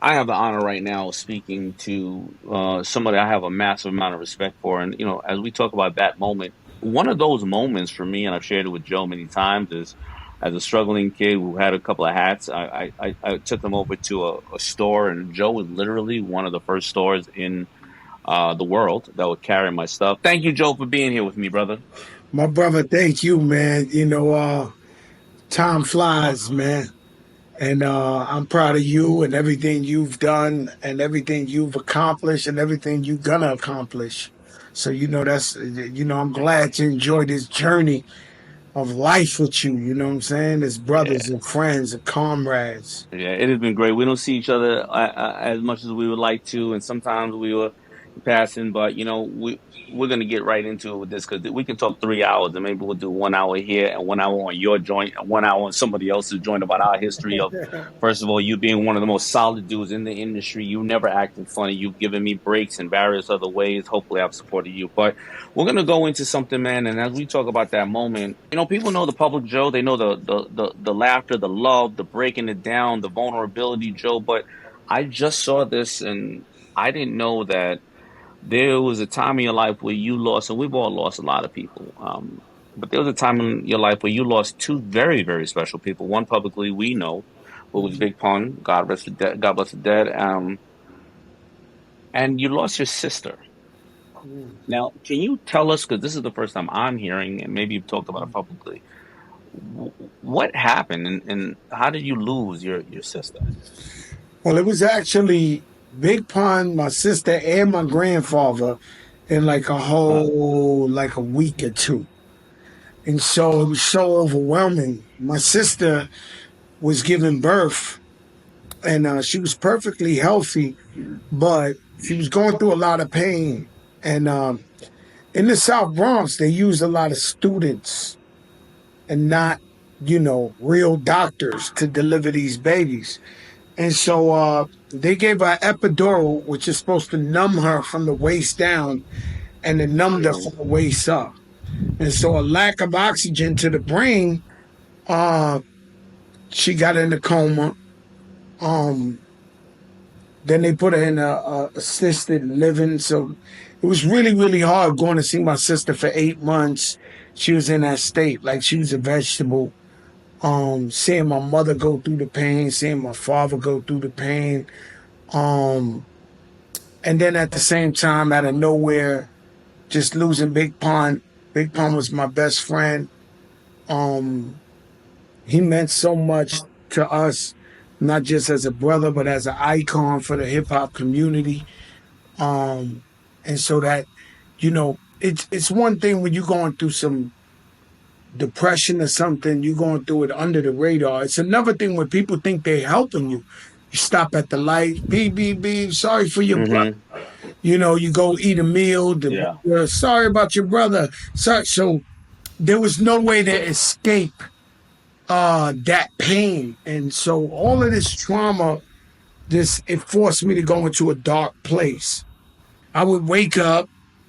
I have the honor right now of speaking to somebody I have a massive amount of respect for. And, as we talk about that moment, one of those moments for me, and I've shared it with Joe many times, is as a struggling kid who had a couple of hats, I took them over to a store, and Joe was literally one of the first stores in the world that would carry my stuff. Thank you, Joe, for being here with me, brother. My brother, thank you, man. Time flies, man. And I'm proud of you and everything you've done and everything you've accomplished and everything you're gonna accomplish. So, I'm glad to enjoy this journey of life with you, you know what I'm saying? As brothers Yeah. and friends and comrades. Yeah, it has been great. We don't see each other as much as we would like to, and sometimes we were passing. But we're gonna get right into it with this because we can talk 3 hours, and maybe we'll do 1 hour here and 1 hour on your joint, and 1 hour on somebody else's joint about our history of, first of all, you being one of the most solid dudes in the industry. You never acted funny. You've given me breaks in various other ways. Hopefully, I've supported you. But we're gonna go into something, man. And as we talk about that moment, people know the public Joe. They know the laughter, the love, the breaking it down, the vulnerability, Joe. But I just saw this, and I didn't know that there was a time in your life where you lost, and we've all lost a lot of people. But there was a time in your life where you lost two very, very special people. One publicly we know, who was Big Pun. God rest the dead. God bless the dead. And you lost your sister. Now, can you tell us, because this is the first time I'm hearing, and maybe you've talked about it publicly, what happened, and how did you lose your sister? Well, it was actually Big Pun, my sister, and my grandfather in like like a week or two. And so it was so overwhelming. My sister was giving birth and she was perfectly healthy, but she was going through a lot of pain. And in the South Bronx, they use a lot of students and not, real doctors to deliver these babies. And so they gave her epidural, which is supposed to numb her from the waist down and then numbed her from the waist up. And so a lack of oxygen to the brain, uh, she got in a coma. Um, then they put her in a assisted living. So it was really, really hard going to see my sister for 8 months. She was in that state, like she was a vegetable. Seeing my mother go through the pain, seeing my father go through the pain. Um, and then at the same time, out of nowhere, just losing Big Pun. Big Pun was my best friend. Um, he meant so much to us, not just as a brother, but as an icon for the hip hop community. Um, and so that, it's one thing when you're going through some depression or something, you're going through it under the radar. It's another thing when people think they're helping you. You stop at the light, beep, beep, beep, sorry for your brother. Mm-hmm. You go eat a meal, Yeah. sorry about your brother. Sorry. So there was no way to escape that pain. And so all of this trauma, it forced me to go into a dark place. I would wake up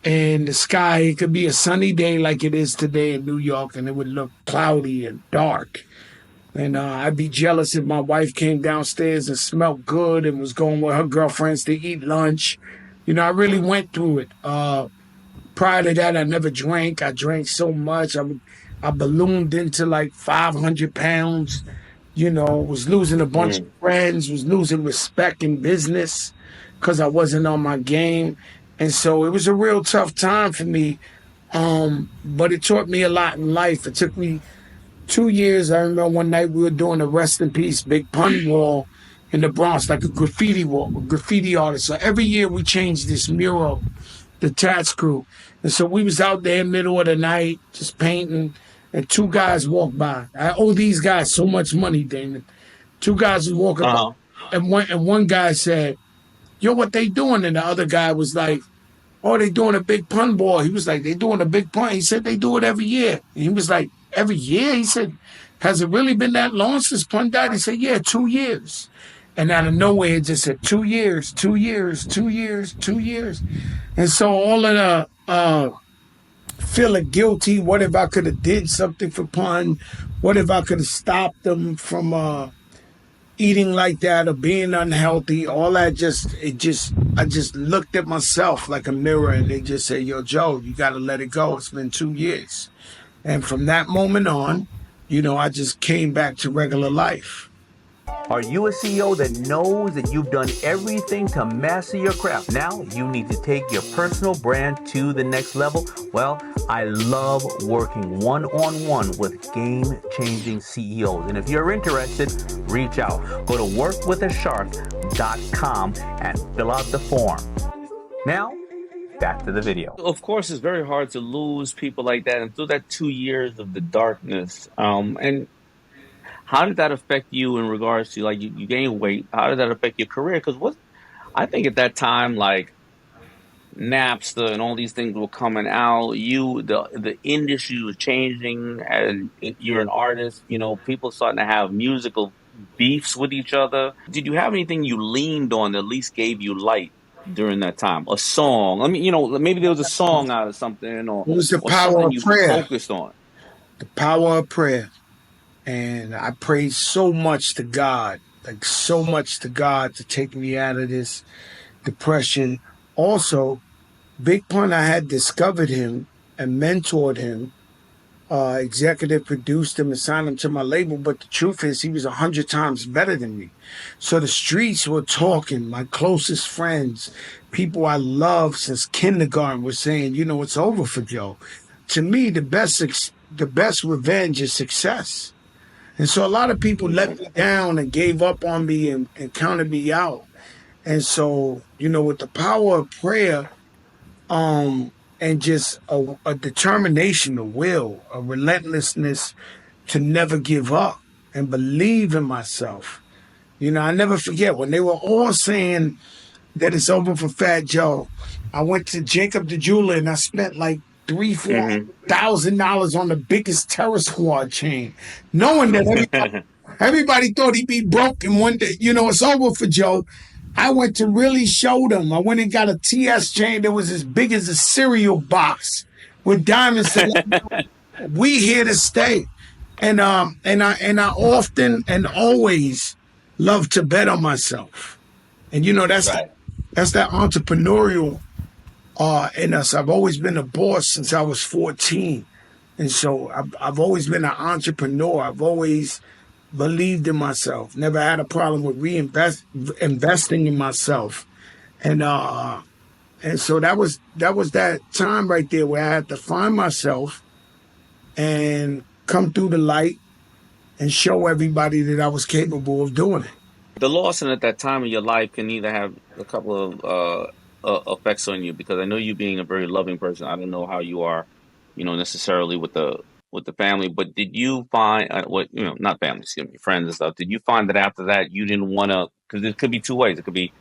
and the sky, it could be a sunny day like it is today in New York, and it would look cloudy and dark. And I'd be jealous if my wife came downstairs and smelled good and was going with her girlfriends to eat lunch. I really went through it. Prior to that, I never drank. I drank so much. I ballooned into like 500 pounds. Was losing a bunch of Mm. friends, was losing respect in business because I wasn't on my game. And so it was a real tough time for me. But it taught me a lot in life. It took me 2 years. I remember one night we were doing a rest in peace Big Pun wall in the Bronx, like a graffiti wall, graffiti artist. So every year we changed this mural, the Tats crew. And so we was out there middle of the night just painting, and two guys walked by. I owe these guys so much money, Daymond. Two guys was walking by, Uh-huh. and one guy said, "Yo, what they doing?" And the other guy was like, "Oh, they doing a Big Pun ball." He was like, "They doing a Big Pun." He said, "They do it every year." And he was like, "Every year?" He said, "Has it really been that long since Pun died?" He said, "Yeah, 2 years." And out of nowhere, it just said 2 years, 2 years, 2 years, 2 years. And so all of the feeling guilty, what if I could have did something for Pun? What if I could have did something for Pun? What if I could have did something for Pun? What if I could have did something for Pun? What if I could have did something for Pun? What if I could have did something for Pun? What if I could have did something for Pun? What if I could have did something for Pun? What if I could have stopped them from eating like that or being unhealthy, all that I just looked at myself like a mirror and they just said, "Yo, Joe, you got to let it go. It's been 2 years." And from that moment on, I just came back to regular life. Are you a CEO that knows that you've done everything to master your craft? Now you need to take your personal brand to the next level. Well, I love working one on one with game changing CEOs. And if you're interested, reach out. Go to workwithashark.com and fill out the form. Now, back to the video. Of course, it's very hard to lose people like that, and through that 2 years of the darkness. And how did that affect you in regards to like you gained weight? How did that affect your career? Because what I think at that time, like Napster and all these things were coming out. The industry was changing, and you're an artist. People starting to have musical beefs with each other. Did you have anything you leaned on that at least gave you light during that time? A song. I mean, maybe there was a song out of something, or It was the or power something of you prayer, focused on. the power of prayer. And I prayed so much to God, like so much to God to take me out of this depression. Also, Big Pun, I had discovered him and mentored him, executive produced him and signed him to my label. But the truth is, he was 100 times better than me. So the streets were talking. My closest friends, people I love since kindergarten, were saying, "It's over for Joe." To me, the best revenge is success. And so a lot of people let me down and gave up on me and counted me out. And so, with the power of prayer, and just a determination, a will, a relentlessness to never give up and believe in myself. I never forget when they were all saying that it's over for Fat Joe. I went to Jacob the jeweler and I spent like three, four Hmm. $1,000 on the biggest terror squad chain, knowing that everybody thought he'd be broke and one day, it's over for Joe. I went to really show them. I went and got a TS chain that was as big as a cereal box with diamonds to we here to stay. And I often and always love to bet on myself. And Right. that's that entrepreneurial in us. I've always been a boss since I was 14. And so I've always been an entrepreneur. I've always believed in myself. Never had a problem with investing in myself. And so that was that time right there where I had to find myself and come through the light and show everybody that I was capable of doing it. The loss in at that time of your life can either have a couple of effects on you, because I know you being a very loving person. I don't know how you are, necessarily with the family. But did you find what not family, excuse me, friends and stuff? Did you find that after that you didn't want to? Because it could be two ways. It could be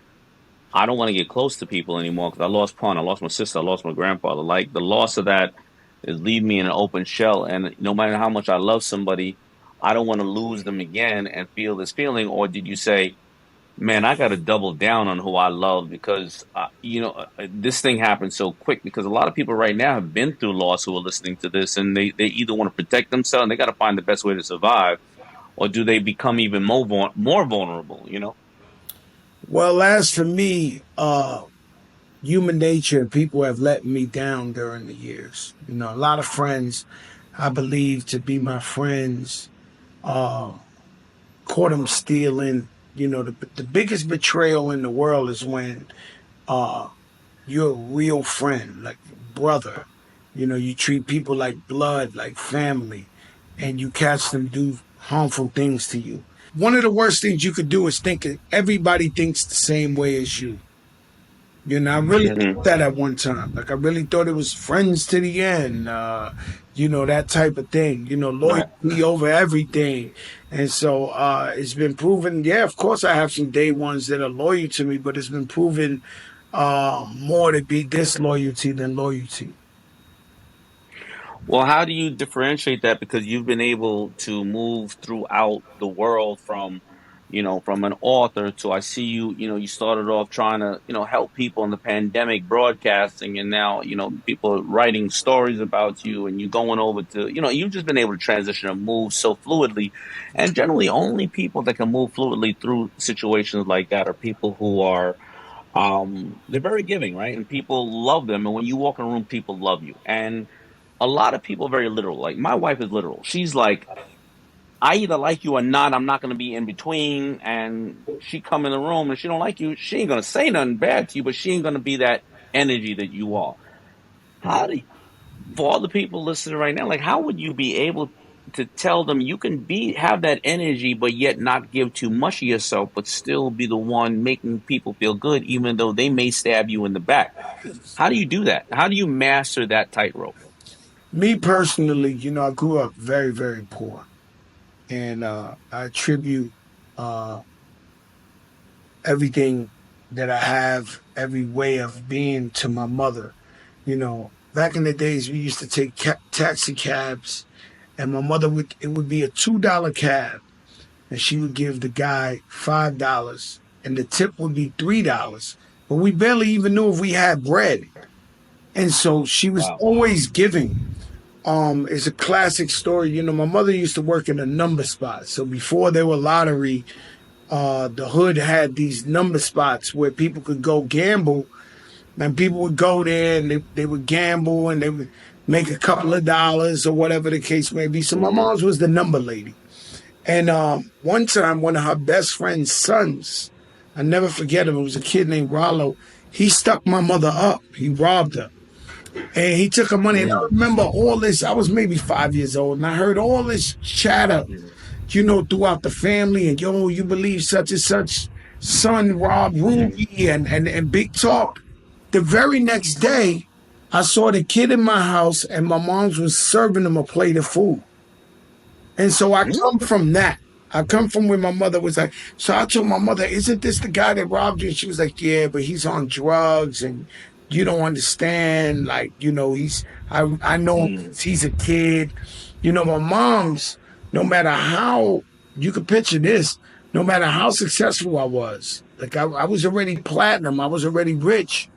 I don't want to get close to people anymore because I lost Pawn, I lost my sister, I lost my grandfather. Like the loss of that is leave me in an open shell, and no matter how much I love somebody, I don't want to lose them again and feel this feeling. Or did you say, man, I got to double down on who I love because this thing happened so quick. Because a lot of people right now have been through loss who are listening to this, and they either want to protect themselves and they got to find the best way to survive, or do they become even more vulnerable? Well, as for me, human nature, people have let me down during the years. A lot of friends I believe to be my friends uh, caught them stealing. The biggest betrayal in the world is when uh, you're a real friend, like brother. You treat people like blood, like family, and you catch them do harmful things to you. One of the worst things you could do is think everybody thinks the same way as you. I really Hmm. thought that at one time. Like I really thought it was friends to the end, that type of thing, Right. loyalty over everything. And so it's been proven, yeah, of course I have some day ones that are loyal to me, but it's been proven more to be disloyalty than loyalty. Well, how do you differentiate that? Because you've been able to move throughout the world from from an author to I see you, you started off trying to, help people in the pandemic broadcasting, and now, people are writing stories about you, and you going over to, you've just been able to transition and move so fluidly. And generally, only people that can move fluidly through situations like that are people who are, they're very giving, right? And people love them. And when you walk in a room, people love you. And a lot of people are very literal. Like my wife is literal. She's like, I either like you or not. I'm not going to be in between. And she come in the room and she don't like you. She ain't going to say nothing bad to you, but she ain't going to be that energy that you are. How do you, for all the people listening right now, like how would you be able to tell them you can have that energy, but yet not give too much of yourself, but still be the one making people feel good, even though they may stab you in the back? How do you do that? How do you master that tightrope? Me personally, I grew up very, very poor. And I attribute uh, everything that I have, every way of being to my mother. Back in the days, we used to take taxi cabs, and my mother it would be a $2 cab, and she would give the guy $5, and the tip would be $3. But we barely even knew if we had bread. And so she was Wow. always giving. It's a classic story. My mother used to work in a number spot. So before there were lottery, the hood had these number spots where people could go gamble, and people would go there and they would gamble and they would make a couple of dollars or whatever the case may be. So my Hmm. mom's was the number lady. And one time, one of her best friend's sons, I never forget him, it was a kid named Rollo, he stuck my mother up. He robbed her. And he took her money. And I Hmm. remember all this. I was maybe 5 years old, and I heard all this chatter, throughout the family. And yo, you believe such and such son robbed Hmm. Ruby and big talk. The very next day, I saw the kid in my house, and my mom's was serving him a plate of food. And so I come from that. I come from where my mother was like, so I told my mother, isn't this the guy that robbed you? And she was like, yeah, but he's on drugs and you don't understand. Like, I know him Hmm. 'cause he's a kid. My mom's, no matter how, you could picture this, no matter how successful I was, like I was already platinum, I was already rich.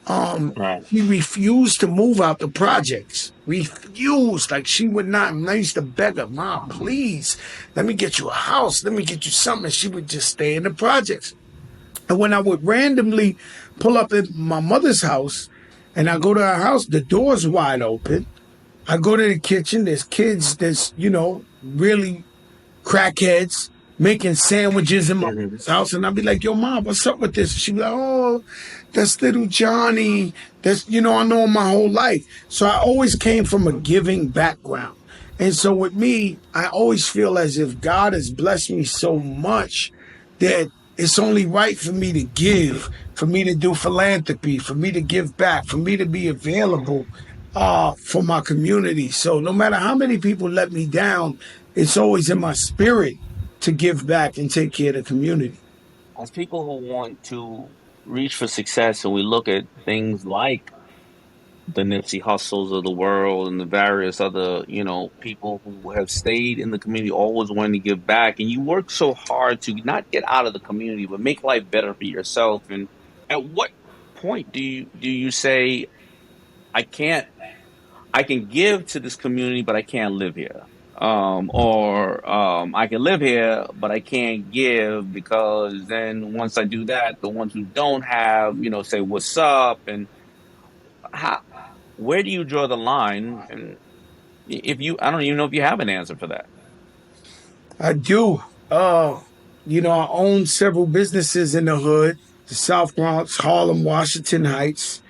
Um, Right. he refused to move out the projects. Refused. Like she would not. And I used to beg her, Mom, please, let me get you a house. Let me get you something. And she would just stay in the projects. And when I would randomly pull up at my mother's house and I go to her house, the door's wide open. I go to the kitchen. There's kids that's, really crackheads making sandwiches in my Hmm. house. And I'd be like, yo, Mom, what's up with this? She'd be like, oh, that's little Johnny. I know him my whole life. So I always came from a giving background. And so with me, I always feel as if God has blessed me so much that it's only right for me to give, for me to do philanthropy, for me to give back, for me to be available for my community. So no matter how many people let me down, it's always in my spirit to give back and take care of the community. As people who want to reach for success, and we look at things like the Nipsey Hustles of the world and the various other, people who have stayed in the community, always wanting to give back, and you work so hard to not get out of the community, but make life better for yourself. And at what point do you say, I can't, I can give to this community, but I can't live here? Or I can live here, but I can't give because then once I do that, the ones who don't have, say what's up, and how, where do you draw the line? And if you, I don't even know if you have an answer for that. I do. I own several businesses in the hood, the South Bronx, Harlem, Washington Heights.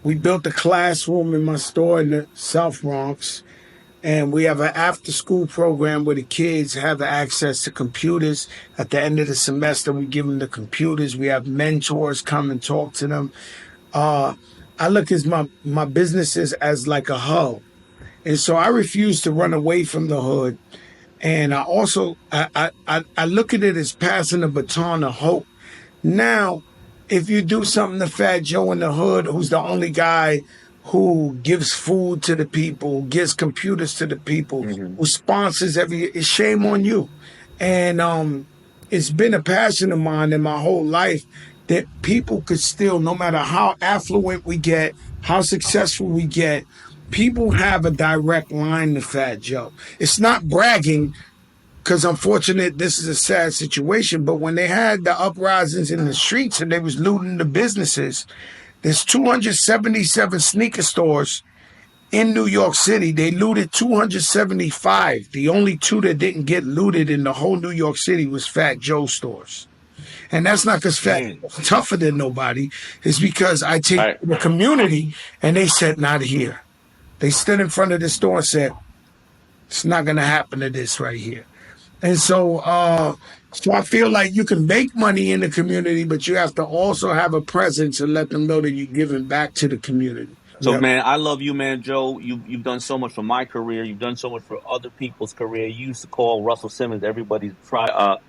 We built a classroom in my store in the South Bronx. And we have an after school program where the kids have access to computers. At the end of the semester, we give them the computers. We have mentors come and talk to them. Uh, I look at my businesses as like a hub. And so I refuse to run away from the hood. And I also I look at it as passing the baton of hope. Now, if you do something to Fat Joe in the hood, who's the only guy who gives food to the people, who gives computers to the people, Hmm. who sponsors it's shame on you. And it's been a passion of mine in my whole life that people could still, no matter how affluent we get, how successful we get, people have a direct line to Fat Joe. It's not bragging, because unfortunately this is a sad situation, but when they had the uprisings in the streets and they was looting the businesses, there's 277 sneaker stores in New York City. They looted 275. The only two that didn't get looted in the whole New York City was Fat Joe stores. And that's not because Fat Joe's tougher than nobody. It's because I take the community and they said, not here. They stood in front of the store and said, it's not going to happen to this right here. And so I feel like you can make money in the community, but you have to also have a presence and let them know that you're giving back to the community. So, man, I love you, man, Joe. You've done so much for my career. You've done so much for other people's career. You used to call Russell Simmons everybody's private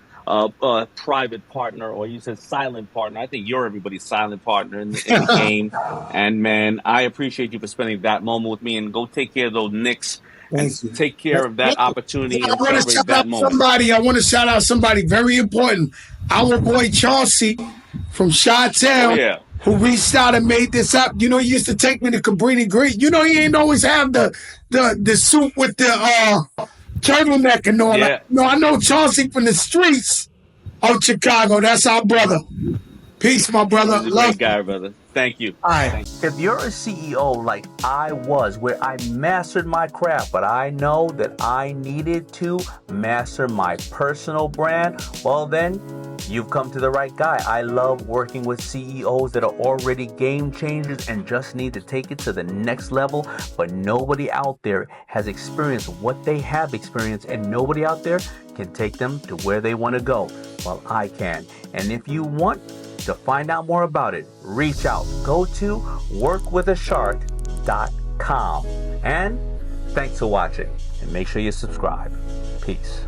partner, or you said silent partner. I think you're everybody's silent partner in the game. And, man, I appreciate you for spending that moment with me. And go take care of those Knicks. And take care of that opportunity and celebrate that moment. I want to shout out somebody very important. Our boy Chauncey from Chi-Town, who reached out and made this up. You know, he used to take me to Cabrini Green. You know, he ain't always have the suit with the turtleneck and all that. No, I know Chauncey from the streets of Chicago. That's our brother. Peace, my brother. He's a great guy, brother. Thank you. All right. If you're a CEO like I was, where I mastered my craft, but I know that I needed to master my personal brand, well then, you've come to the right guy. I love working with CEOs that are already game changers and just need to take it to the next level, but nobody out there has experienced what they have experienced, and nobody out there can take them to where they want to go. Well, I can. And if you want to find out more about it, reach out. Go to workwithashark.com. And thanks for watching. And make sure you subscribe. Peace.